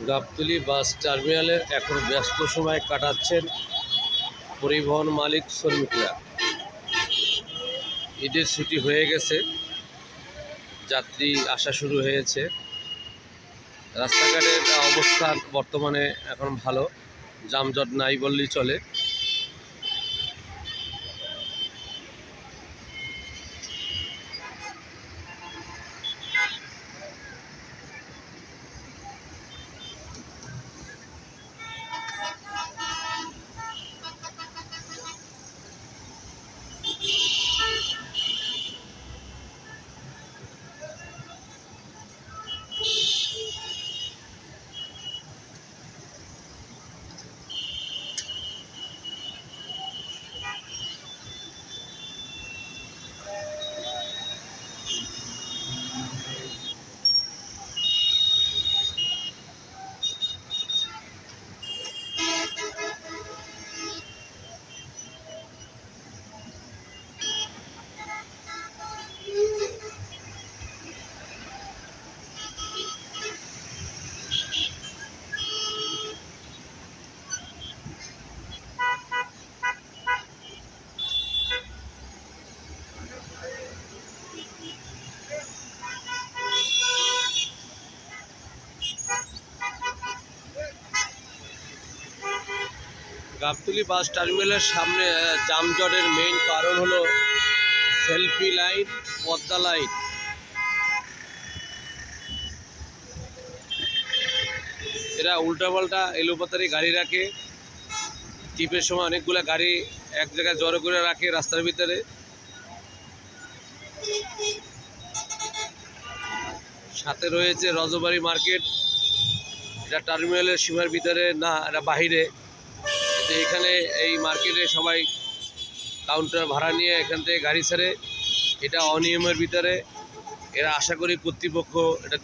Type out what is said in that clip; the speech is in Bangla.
গাবতলী বাস টার্মিনালে এখন ব্যস্ত সময় কাটাচ্ছেন পরিবহন মালিক শ্রমিকরা। ঈদের ছুটি হয়ে গেছে, যাত্রী আসা শুরু হয়েছে। রাস্তাঘাটের অবস্থা বর্তমানে এখন ভালো, যানজট নাই বললেই চলে। গাবতলী বাস টার্মিনালের সামনে যানজটের মেইন কারণ হলো সেলফি লাইন, পদ্মা লাইন। এরা উল্টাপাল্টা এলোপাতারি গাড়ি রাখে। টিপের সময় অনেকগুলো গাড়ি এক জায়গায় জড়ো করে রাখে রাস্তার ভিতরে। সাথে রয়েছে রজবাড়ি মার্কেট, এটা টার্মিনালের সীমার ভিতরে না, এটা বাহিরে। এখানে এই মার্কেটে সবাই কাউন্টার ভাড়া নিয়ে এখান থেকে গাড়ি ছাড়ে, এটা অনিয়মের ভিতরে। এরা আশা করি কর্তৃপক্ষ এটা